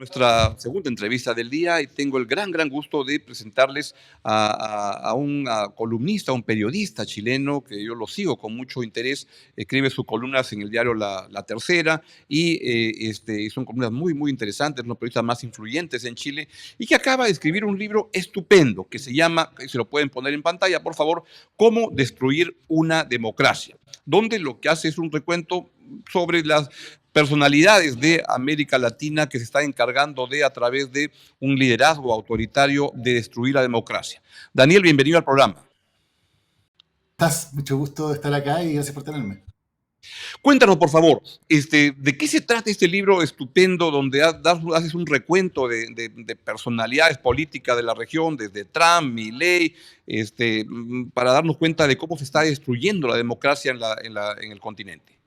Nuestra segunda entrevista del día y tengo el gran gusto de presentarles a un columnista, un periodista chileno que yo lo sigo con mucho interés, escribe sus columnas en el diario La Tercera y son columnas muy interesantes, uno de los periodistas más influyentes en Chile y que acaba de escribir un libro estupendo que se llama, se lo pueden poner en pantalla por favor, Cómo destruir una democracia, donde lo que hace es un recuento sobre las personalidades de América Latina que se están encargando de, a través de un liderazgo autoritario, de destruir la democracia. Daniel, bienvenido al programa. Estás, mucho gusto de estar acá y gracias por tenerme. Cuéntanos, por favor, ¿de qué se trata este libro estupendo donde haces un recuento de personalidades políticas de la región, desde Trump, Milei, para darnos cuenta de cómo se está destruyendo la democracia en el continente?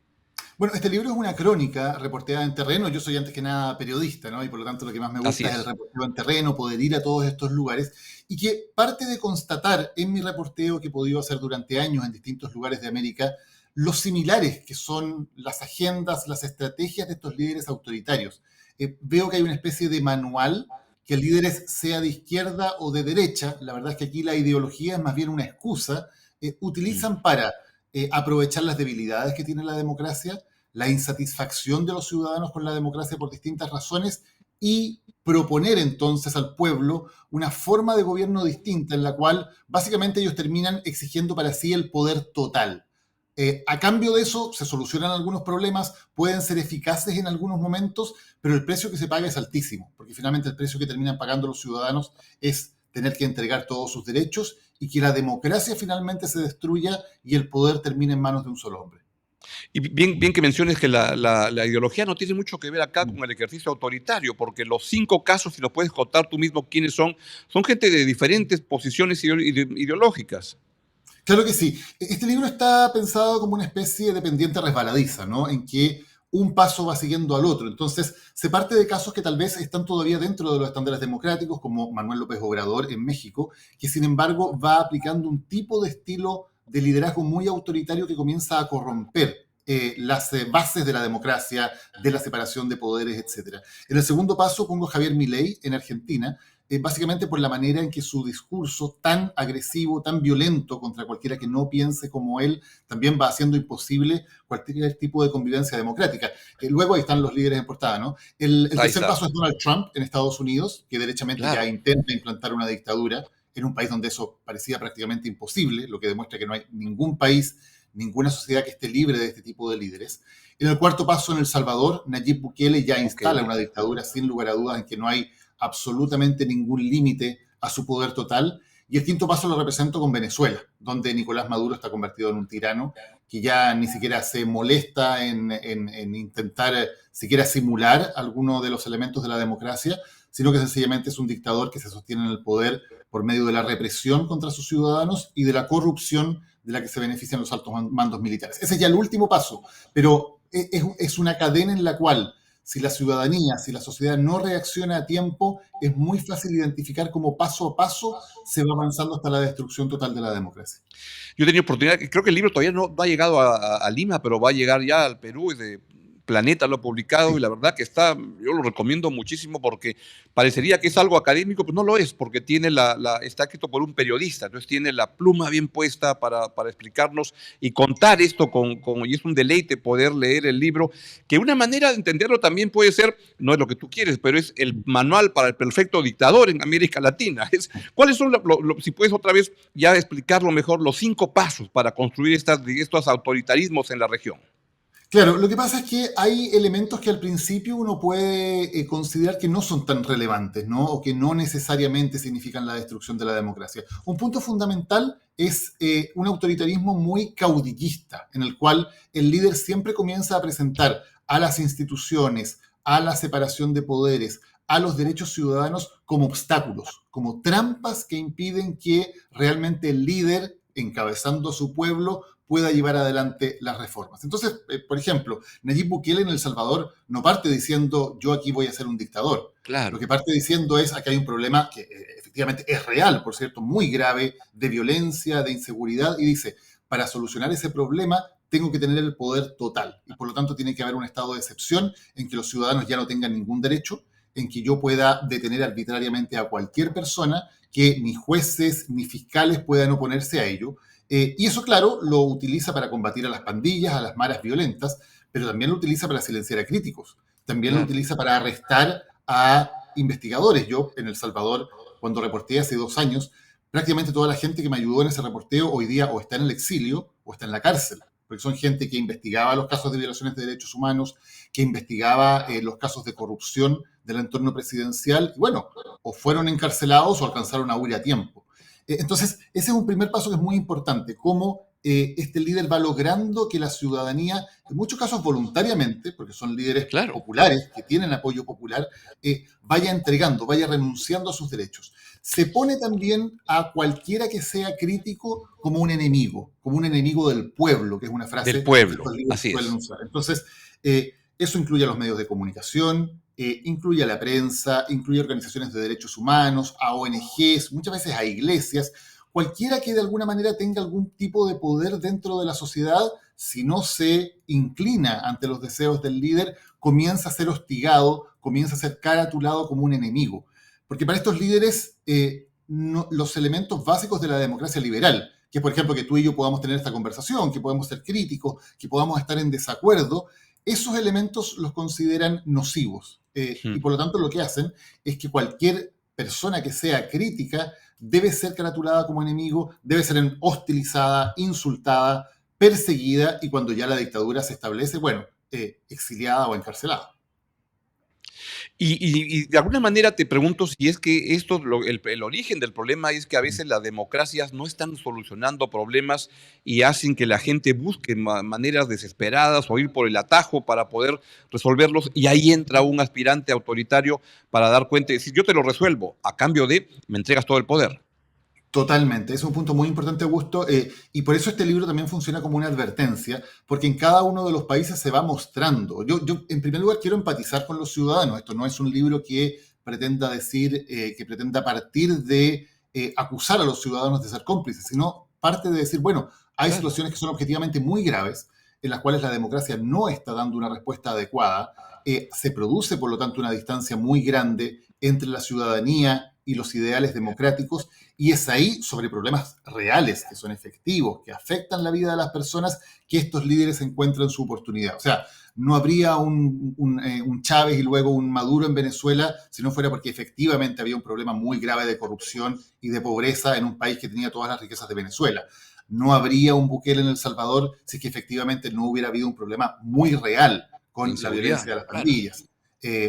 Bueno, este libro es una crónica reporteada en terreno. Yo soy antes que nada periodista, ¿no? Y por lo tanto lo que más me Así gusta es el es. reporteo en terreno, poder ir a todos estos lugares y que parte de constatar en mi reporteo que he podido hacer durante años en distintos lugares de América, los similares que son las agendas, las estrategias de estos líderes autoritarios. Veo que hay una especie de manual que el líder sea de izquierda o de derecha. La verdad es que aquí la ideología es más bien una excusa. Utilizan para aprovechar las debilidades que tiene la democracia, la insatisfacción de los ciudadanos con la democracia por distintas razones y proponer entonces al pueblo una forma de gobierno distinta en la cual básicamente ellos terminan exigiendo para sí el poder total. A cambio de eso se solucionan algunos problemas, pueden ser eficaces en algunos momentos, pero el precio que se paga es altísimo, porque finalmente el precio que terminan pagando los ciudadanos es tener que entregar todos sus derechos y que la democracia finalmente se destruya y el poder termine en manos de un solo hombre. Y bien que menciones que la ideología no tiene mucho que ver acá con el ejercicio autoritario, porque los 5 casos, si los puedes contar tú mismo quiénes son gente de diferentes posiciones ideológicas. Claro que sí. Este libro está pensado como una especie de pendiente resbaladiza, ¿no? En que un paso va siguiendo al otro. Entonces, se parte de casos que tal vez están todavía dentro de los estándares democráticos, como Manuel López Obrador en México, que sin embargo va aplicando un tipo de estilo de liderazgo muy autoritario que comienza a corromper las bases de la democracia, de la separación de poderes, etc. En el segundo paso pongo a Javier Milei en Argentina, básicamente por la manera en que su discurso tan agresivo, tan violento contra cualquiera que no piense como él, también va haciendo imposible cualquier tipo de convivencia democrática. Luego ahí están los líderes en portada, ¿no? El Ahí tercer está, paso es Donald Trump en Estados Unidos, que derechamente ya claro. intenta implantar una dictadura en un país donde eso parecía prácticamente imposible, lo que demuestra que no hay ningún país, ninguna sociedad que esté libre de este tipo de líderes. En el cuarto paso, en El Salvador, Nayib Bukele ya Ok. instala una dictadura sin lugar a dudas en que no hay absolutamente ningún límite a su poder total. Y el quinto paso lo represento con Venezuela, donde Nicolás Maduro está convertido en un tirano que ya ni siquiera se molesta en intentar siquiera simular alguno de los elementos de la democracia, sino que sencillamente es un dictador que se sostiene en el poder por medio de la represión contra sus ciudadanos y de la corrupción de la que se benefician los altos mandos militares. Ese es ya el último paso, pero es una cadena en la cual si la ciudadanía, si la sociedad no reacciona a tiempo, es muy fácil identificar cómo paso a paso se va avanzando hasta la destrucción total de la democracia. Yo he tenido oportunidad, creo que el libro todavía no ha llegado a Lima, pero va a llegar ya al Perú, y de Planeta lo ha publicado y Sí. la verdad que yo lo recomiendo muchísimo porque parecería que es algo académico, pero no lo es, porque está escrito por un periodista, entonces tiene la pluma bien puesta para explicarnos y contar esto y es un deleite poder leer el libro, que una manera de entenderlo también puede ser, no es lo que tú quieres, pero es el manual para el perfecto dictador en América Latina. ¿Cuáles son, si puedes otra vez ya explicarlo mejor, los 5 pasos para construir estos autoritarismos en la región? Claro, lo que pasa es que hay elementos que al principio uno puede considerar que no son tan relevantes, ¿no? O que no necesariamente significan la destrucción de la democracia. Un punto fundamental es un autoritarismo muy caudillista, en el cual el líder siempre comienza a presentar a las instituciones, a la separación de poderes, a los derechos ciudadanos como obstáculos, como trampas que impiden que realmente el líder, encabezando a su pueblo, pueda llevar adelante las reformas. Entonces, por ejemplo, Nayib Bukele en El Salvador no parte diciendo yo aquí voy a ser un dictador. Lo Claro. que parte diciendo es aquí hay un problema que efectivamente es real, por cierto, muy grave, de violencia, de inseguridad, y dice, para solucionar ese problema tengo que tener el poder total y por lo tanto tiene que haber un estado de excepción en que los ciudadanos ya no tengan ningún derecho, en que yo pueda detener arbitrariamente a cualquier persona, que ni jueces ni fiscales puedan oponerse a ello. Y eso, claro, lo utiliza para combatir a las pandillas, a las maras violentas, pero también lo utiliza para silenciar a críticos. También lo Claro, utiliza para arrestar a investigadores. Yo, en El Salvador, cuando reporté hace 2 años, prácticamente toda la gente que me ayudó en ese reporteo hoy día o está en el exilio o está en la cárcel, porque son gente que investigaba los casos de violaciones de derechos humanos, que investigaba los casos de corrupción del entorno presidencial, y bueno, o fueron encarcelados o alcanzaron a huir a tiempo. Entonces, ese es un primer paso que es muy importante, cómo este líder va logrando que la ciudadanía, en muchos casos voluntariamente, porque son líderes claro. populares que tienen apoyo popular, vaya entregando, vaya renunciando a sus derechos. Se pone también a cualquiera que sea crítico como un enemigo del pueblo, que es una Del frase que pueblo, estos líderes así suelen es. usar. Entonces, eso incluye a los medios de comunicación, incluye a la prensa, incluye a organizaciones de derechos humanos, a ONGs, muchas veces a iglesias. Cualquiera que de alguna manera tenga algún tipo de poder dentro de la sociedad, si no se inclina ante los deseos del líder, comienza a ser hostigado, comienza a ser caratulado como un enemigo. Porque para estos líderes, los elementos básicos de la democracia liberal, que por ejemplo que tú y yo podamos tener esta conversación, que podamos ser críticos, que podamos estar en desacuerdo, esos elementos los consideran nocivos. Y Mm. por lo tanto lo que hacen es que cualquier persona que sea crítica debe ser caratulada como enemigo, debe ser hostilizada, insultada, perseguida y cuando ya la dictadura se establece, bueno, exiliada o encarcelada. Y de alguna manera te pregunto si es que esto, el origen del problema es que a veces las democracias no están solucionando problemas y hacen que la gente busque maneras desesperadas o ir por el atajo para poder resolverlos, y ahí entra un aspirante autoritario para dar cuenta y decir, yo te lo resuelvo, a cambio de me entregas todo el poder. Totalmente, es un punto muy importante, Augusto, y por eso este libro también funciona como una advertencia, porque en cada uno de los países se va mostrando. Yo en primer lugar, quiero empatizar con los ciudadanos. Esto no es un libro que pretenda decir, que pretenda partir de acusar a los ciudadanos de ser cómplices, sino parte de decir, bueno, hay Claro. situaciones que son objetivamente muy graves, en las cuales la democracia no está dando una respuesta adecuada. Se produce, por lo tanto, una distancia muy grande entre la ciudadanía y los ideales democráticos, y es ahí, sobre problemas reales, que son efectivos, que afectan la vida de las personas, que estos líderes encuentran su oportunidad. O sea, no habría un Chávez y luego un Maduro en Venezuela si no fuera porque efectivamente había un problema muy grave de corrupción y de pobreza en un país que tenía todas las riquezas de Venezuela. No habría un Bukele en El Salvador si es que efectivamente no hubiera habido un problema muy real De con la inseguridad, violencia de las claro. pandillas.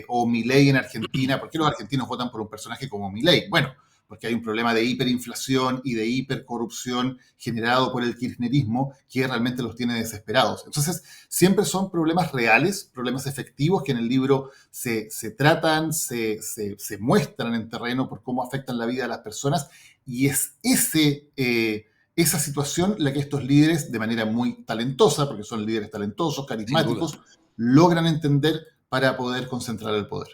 O Milei en Argentina. ¿Por qué los argentinos votan por un personaje como Milei? Bueno, porque hay un problema de hiperinflación y de hipercorrupción generado por el kirchnerismo que realmente los tiene desesperados. Entonces, siempre son problemas reales, problemas efectivos que en el libro se tratan, se muestran en terreno por cómo afectan la vida de las personas, y es esa situación la que estos líderes, de manera muy talentosa, porque son líderes talentosos, Sin duda. carismáticos, logran entender para poder concentrar el poder.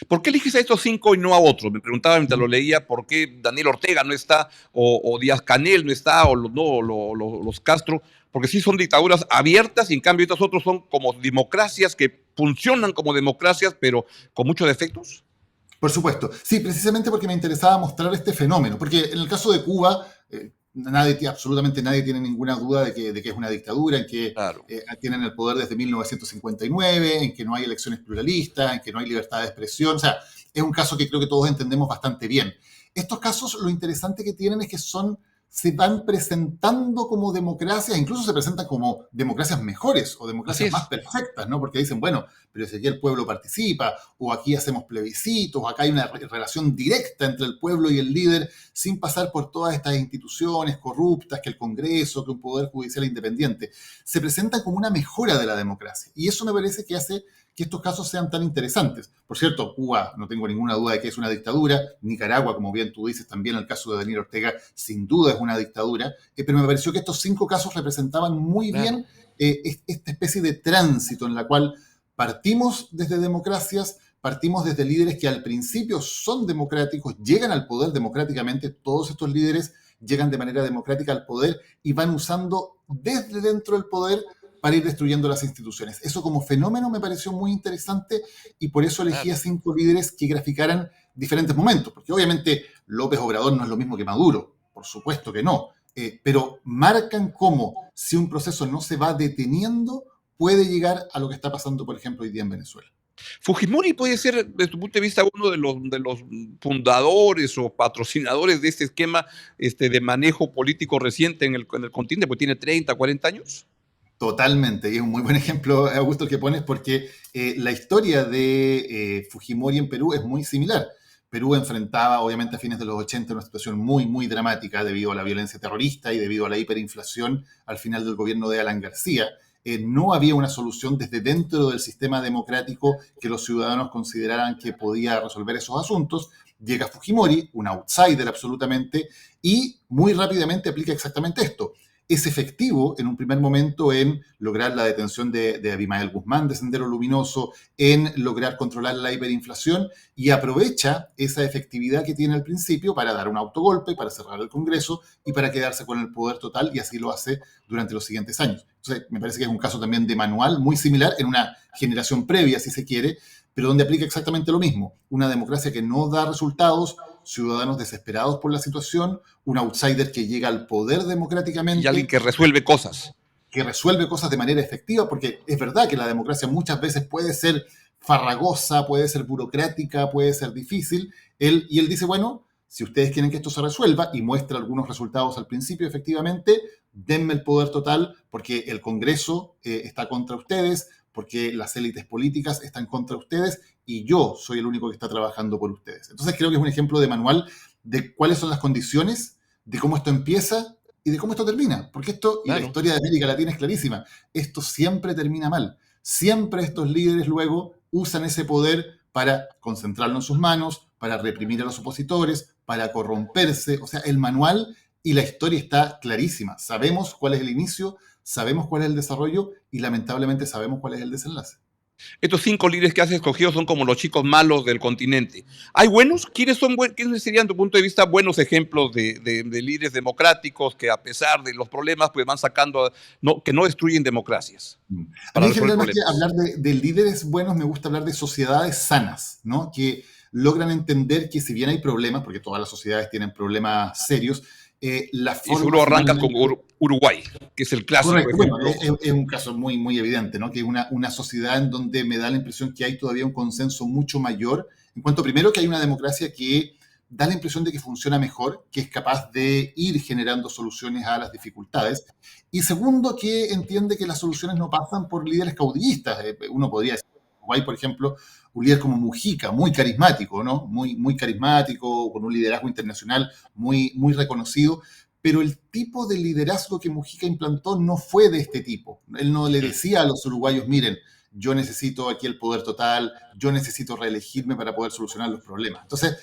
¿Por qué eliges a estos cinco y no a otros? Me preguntaba mientras lo leía, ¿por qué Daniel Ortega no está, o Díaz Canel no está, o no, los Castro? Porque sí son dictaduras abiertas y en cambio estos otros son como democracias que funcionan como democracias, pero con muchos defectos. Por supuesto. Sí, precisamente porque me interesaba mostrar este fenómeno. Porque en el caso de Cuba, absolutamente nadie tiene ninguna duda de que es una dictadura, en que Claro. tienen el poder desde 1959, en que no hay elecciones pluralistas, en que no hay libertad de expresión. O sea, es un caso que creo que todos entendemos bastante bien. Estos casos, lo interesante que tienen es que se van presentando como democracias, incluso se presentan como democracias mejores o Así democracias más es. perfectas, ¿no? Porque dicen, bueno, pero si aquí el pueblo participa, o aquí hacemos plebiscitos, o acá hay una relación directa entre el pueblo y el líder, sin pasar por todas estas instituciones corruptas, que el Congreso, que un poder judicial independiente. Se presentan como una mejora de la democracia. Y eso me parece que hace que estos casos sean tan interesantes. Por cierto, Cuba, no tengo ninguna duda de que es una dictadura. Nicaragua, como bien tú dices, también el caso de Daniel Ortega, sin duda es una dictadura. Pero me pareció que estos 5 casos representaban muy Claro. bien esta especie de tránsito en la cual partimos desde democracias, partimos desde líderes que al principio son democráticos, llegan al poder democráticamente. Todos estos líderes llegan de manera democrática al poder y van usando desde dentro del poder para ir destruyendo las instituciones. Eso como fenómeno me pareció muy interesante y por eso elegí a 5 líderes que graficaran diferentes momentos, porque obviamente López Obrador no es lo mismo que Maduro, por supuesto que no, pero marcan cómo si un proceso no se va deteniendo, puede llegar a lo que está pasando, por ejemplo, hoy día en Venezuela. Fujimori puede ser, desde tu punto de vista, uno de los fundadores o patrocinadores de este esquema de manejo político reciente en el continente, porque tiene 30, 40 años. Totalmente, y es un muy buen ejemplo, Augusto, que pones, porque la historia de Fujimori en Perú es muy similar. Perú enfrentaba, obviamente, a fines de los 80 una situación muy, muy dramática debido a la violencia terrorista y debido a la hiperinflación al final del gobierno de Alan García. No había una solución desde dentro del sistema democrático que los ciudadanos consideraran que podía resolver esos asuntos. Llega Fujimori, un outsider absolutamente, y muy rápidamente aplica exactamente esto. Es efectivo en un primer momento en lograr la detención de Abimael Guzmán de Sendero Luminoso, en lograr controlar la hiperinflación y aprovecha esa efectividad que tiene al principio para dar un autogolpe, para cerrar el Congreso y para quedarse con el poder total, y así lo hace durante los siguientes años. Entonces, me parece que es un caso también de manual muy similar en una generación previa, si se quiere, pero donde aplica exactamente lo mismo. Una democracia que no da resultados, ciudadanos desesperados por la situación, un outsider que llega al poder Y alguien democráticamente, que resuelve cosas. que resuelve cosas de manera efectiva, porque es verdad que la democracia muchas veces puede ser farragosa, puede ser burocrática, puede ser difícil. Él dice, bueno, si ustedes quieren que esto se resuelva y muestra algunos resultados al principio, efectivamente, denme el poder total porque el Congreso está contra ustedes, porque las élites políticas están contra ustedes y yo soy el único que está trabajando por ustedes. Entonces creo que es un ejemplo de manual de cuáles son las condiciones, de cómo esto empieza y de cómo esto termina. Porque esto, y la Claro. historia de América Latina es clarísima, esto siempre termina mal. Siempre estos líderes luego usan ese poder para concentrarlo en sus manos, para reprimir a los opositores, para corromperse. O sea, el manual y la historia está clarísima. Sabemos cuál es el inicio, sabemos cuál es el desarrollo y lamentablemente sabemos cuál es el desenlace. Estos 5 líderes que has escogido son como los chicos malos del continente. ¿Hay buenos? ¿Quiénes serían, tu punto de vista, buenos ejemplos de líderes democráticos que, a pesar de los problemas, pues van sacando, que no destruyen democracias A para mí resolver generalmente problemas? hablar de líderes buenos me gusta hablar de sociedades sanas, ¿no? Que logran entender que si bien hay problemas, porque todas las sociedades tienen problemas serios, la Y forma seguro arrancas con finalmente. Uruguay, que es el clásico Correcto, bueno, ejemplo. es un caso muy, muy evidente, ¿no? Que es una sociedad en donde me da la impresión que hay todavía un consenso mucho mayor, en cuanto primero que hay una democracia que da la impresión de que funciona mejor, que es capaz de ir generando soluciones a las dificultades, y segundo que entiende que las soluciones no pasan por líderes caudillistas. Uno podría decir, Uruguay, por ejemplo, un líder como Mujica, muy carismático, ¿no? Muy, muy carismático, con un liderazgo internacional muy, muy reconocido, pero el tipo de liderazgo que Mujica implantó no fue de este tipo. Él no le decía a los uruguayos, miren, yo necesito aquí el poder total, yo necesito reelegirme para poder solucionar los problemas. Entonces,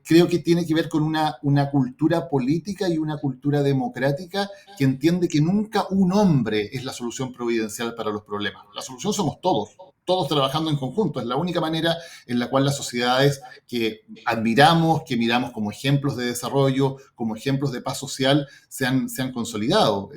creo que tiene que ver con una cultura política y una cultura democrática que entiende que nunca un hombre es la solución providencial para los problemas. La solución somos todos, todos trabajando en conjunto. Es la única manera en la cual las sociedades que admiramos, que miramos como ejemplos de desarrollo, como ejemplos de paz social, se han consolidado.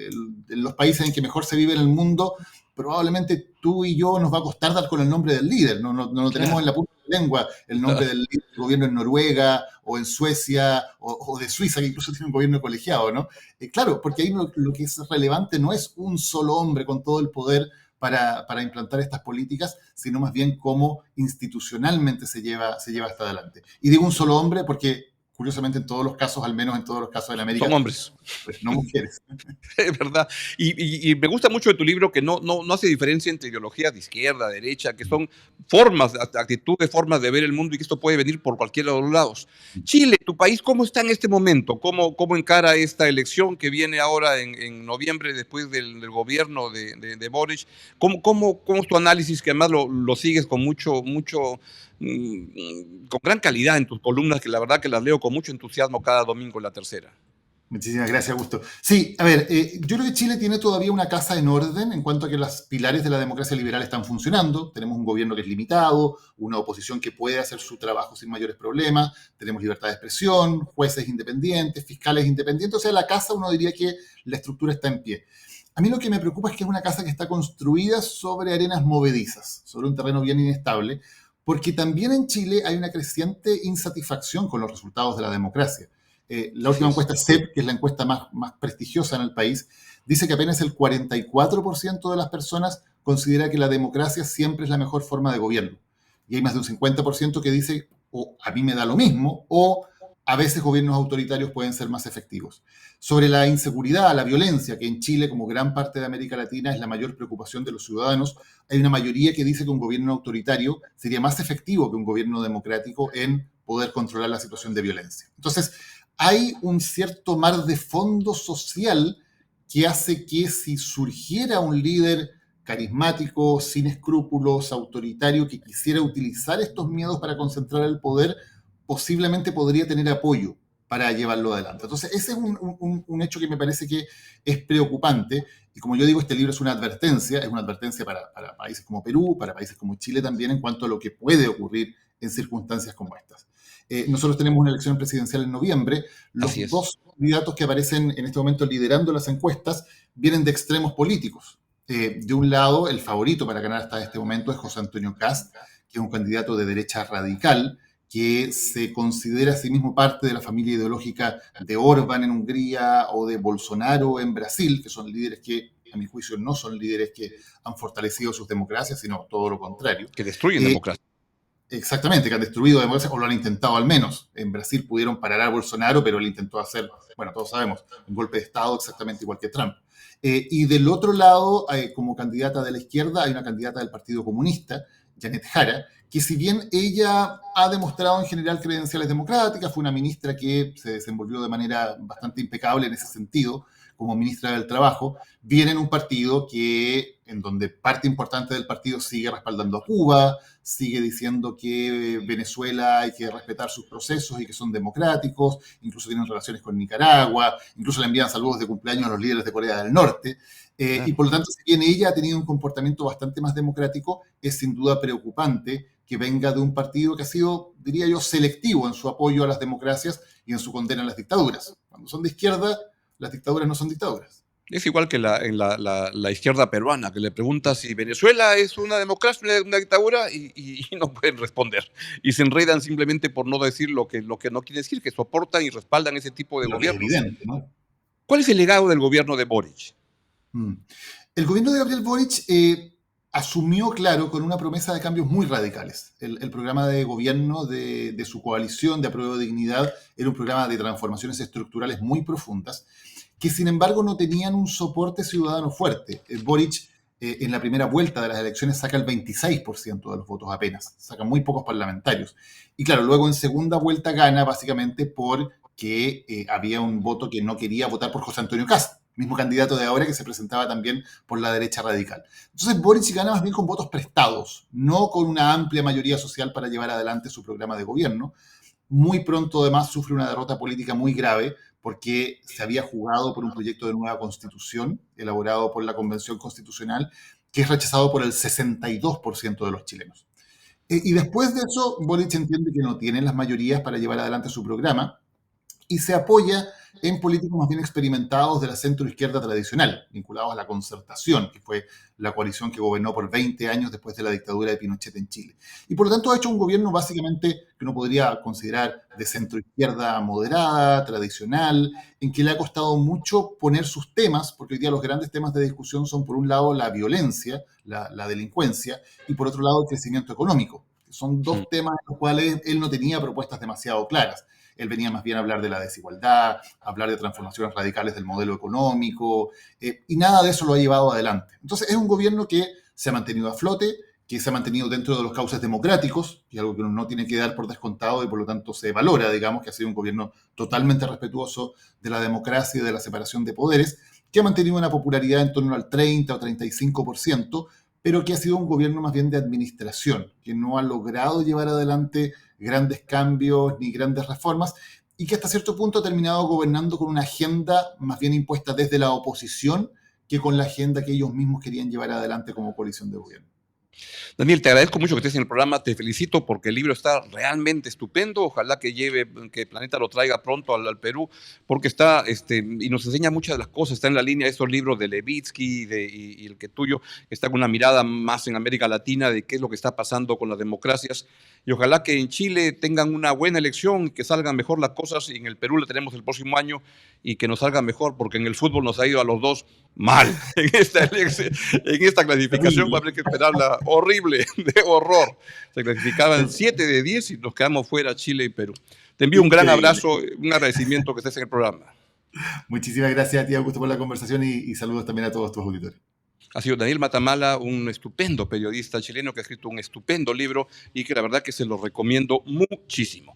En los países en que mejor se vive en el mundo, probablemente tú y yo nos va a costar dar con el nombre del líder, no tenemos en Claro. la punta de la lengua el nombre del líder del gobierno en Noruega o en Suecia o de Suiza, que incluso tiene un gobierno colegiado, ¿no? Claro, porque ahí lo que es relevante no es un solo hombre con todo el poder para implantar estas políticas, sino más bien cómo institucionalmente se lleva hasta adelante. Y digo un solo hombre porque, curiosamente, en todos los casos, al menos en todos los casos en América, Son hombres. pues, no mujeres. Es verdad. Y me gusta mucho de tu libro que no hace diferencia entre ideologías de izquierda, derecha, que son formas, actitudes, formas de ver el mundo y que esto puede venir por cualquiera de los lados. Chile, tu país, ¿cómo está en este momento? ¿Cómo encara esta elección que viene ahora en noviembre después del gobierno de Boric? ¿Cómo es tu análisis, que además lo sigues con con gran calidad en tus columnas, que la verdad que las leo con mucho entusiasmo cada domingo en La Tercera? Muchísimas gracias, Augusto. Sí, a ver, yo creo que Chile tiene todavía una casa en orden en cuanto a que los pilares de la democracia liberal están funcionando. Tenemos un gobierno que es limitado, una oposición que puede hacer su trabajo sin mayores problemas, tenemos libertad de expresión, jueces independientes, fiscales independientes. O sea, la casa uno diría que la estructura está en pie. A mí lo que me preocupa es que es una casa que está construida sobre arenas movedizas, sobre un terreno bien inestable, porque también en Chile hay una creciente insatisfacción con los resultados de la democracia. La Así última es. encuesta CEP, que es la encuesta más prestigiosa en el país, dice que apenas el 44% de las personas considera que la democracia siempre es la mejor forma de gobierno. Y hay más de un 50% que dice, o a mí me da lo mismo, o a veces gobiernos autoritarios pueden ser más efectivos. Sobre la inseguridad, la violencia, que en Chile, como gran parte de América Latina, es la mayor preocupación de los ciudadanos, hay una mayoría que dice que un gobierno autoritario sería más efectivo que un gobierno democrático en poder controlar la situación de violencia. Entonces, hay un cierto mar de fondo social que hace que si surgiera un líder carismático, sin escrúpulos, autoritario, que quisiera utilizar estos miedos para concentrar el poder, posiblemente podría tener apoyo para llevarlo adelante. Entonces, ese es un hecho que me parece que es preocupante. Y como yo digo, este libro es una advertencia para países como Perú, para países como Chile también, en cuanto a lo que puede ocurrir en circunstancias como estas. Nosotros tenemos una elección presidencial en noviembre. Así Los es. dos candidatos que aparecen en este momento liderando las encuestas vienen de extremos políticos. De un lado, el favorito para ganar hasta este momento es José Antonio Kast, que es un candidato de derecha radical, que se considera a sí mismo parte de la familia ideológica de Orbán en Hungría o de Bolsonaro en Brasil, que son líderes que, a mi juicio, no son líderes que han fortalecido sus democracias, sino todo lo contrario. Que destruyen Eh, democracia. Exactamente, que han destruido democracia, o lo han intentado al menos. En Brasil pudieron parar a Bolsonaro, pero él intentó hacer, bueno, todos sabemos, un golpe de Estado exactamente igual que Trump. Y del otro lado, como candidata de la izquierda, hay una candidata del Partido Comunista, Janet Jara, que si bien ella ha demostrado en general credenciales democráticas, fue una ministra que se desenvolvió de manera bastante impecable en ese sentido, como ministra del Trabajo, viene en un partido que, en donde parte importante del partido sigue respaldando a Cuba, sigue diciendo que Venezuela hay que respetar sus procesos y que son democráticos, incluso tienen relaciones con Nicaragua, incluso le envían saludos de cumpleaños a los líderes de Corea del Norte. Y Claro. por lo tanto, si bien ella ha tenido un comportamiento bastante más democrático, es sin duda preocupante que venga de un partido que ha sido, diría yo, selectivo en su apoyo a las democracias y en su condena a las dictaduras. Cuando son de izquierda, las dictaduras no son dictaduras. Es igual que en la izquierda peruana, que le pregunta si Venezuela es una democracia, una dictadura, y no pueden responder. Y se enredan simplemente por no decir lo que no quieren decir, que soportan y respaldan ese tipo de Lo que es gobiernos. evidente, ¿no? ¿Cuál es el legado del gobierno de Boric? Mm. El gobierno de Gabriel Boric asumió, claro, con una promesa de cambios muy radicales. El programa de gobierno de su coalición de Apruebo Dignidad era un programa de transformaciones estructurales muy profundas, que sin embargo no tenían un soporte ciudadano fuerte. Boric en la primera vuelta de las elecciones saca el 26% de los votos apenas, saca muy pocos parlamentarios. Y claro, luego en segunda vuelta gana básicamente porque había un voto que no quería votar por José Antonio Kast, mismo candidato de ahora que se presentaba también por la derecha radical. Entonces Boric gana más bien con votos prestados, no con una amplia mayoría social para llevar adelante su programa de gobierno. Muy pronto además sufre una derrota política muy grave porque se había jugado por un proyecto de nueva constitución elaborado por la Convención Constitucional que es rechazado por el 62% de los chilenos. Y después de eso, Boric entiende que no tiene las mayorías para llevar adelante su programa y se apoya en políticos más bien experimentados de la centro-izquierda tradicional, vinculados a la Concertación, que fue la coalición que gobernó por 20 años después de la dictadura de Pinochet en Chile. Y por lo tanto ha hecho un gobierno básicamente que uno podría considerar de centro-izquierda moderada, tradicional, en que le ha costado mucho poner sus temas, porque hoy día los grandes temas de discusión son por un lado la violencia, la delincuencia, y por otro lado el crecimiento económico. Son Hmm. dos temas en los cuales él no tenía propuestas demasiado claras. Él venía más bien a hablar de la desigualdad, a hablar de transformaciones radicales del modelo económico, y nada de eso lo ha llevado adelante. Entonces es un gobierno que se ha mantenido a flote, que se ha mantenido dentro de los cauces democráticos, y algo que uno no tiene que dar por descontado y por lo tanto se valora, digamos, que ha sido un gobierno totalmente respetuoso de la democracia y de la separación de poderes, que ha mantenido una popularidad en torno al 30 o 35%, pero que ha sido un gobierno más bien de administración, que no ha logrado llevar adelante grandes cambios ni grandes reformas, y que hasta cierto punto ha terminado gobernando con una agenda más bien impuesta desde la oposición que con la agenda que ellos mismos querían llevar adelante como coalición de gobierno. Daniel, te agradezco mucho que estés en el programa, te felicito porque el libro está realmente estupendo, ojalá que Planeta lo traiga pronto al Perú, porque está, y nos enseña muchas de las cosas, está en la línea de estos libros de Levitsky y el que tuyo, está con una mirada más en América Latina de qué es lo que está pasando con las democracias, y ojalá que en Chile tengan una buena elección, que salgan mejor las cosas, y en el Perú la tenemos el próximo año, y que nos salga mejor, porque en el fútbol nos ha ido a los dos mal. En esta clasificación va a Terrible, haber que esperarla horrible, de horror. Se clasificaban ter- 7 de 10 y nos quedamos fuera Chile y Perú. Te envío un gran increíble. abrazo, un agradecimiento que estés en el programa. Muchísimas gracias a ti, Augusto, por la conversación y saludos también a todos tus auditores. Ha sido Daniel Matamala, un estupendo periodista chileno que ha escrito un estupendo libro y que la verdad que se lo recomiendo muchísimo.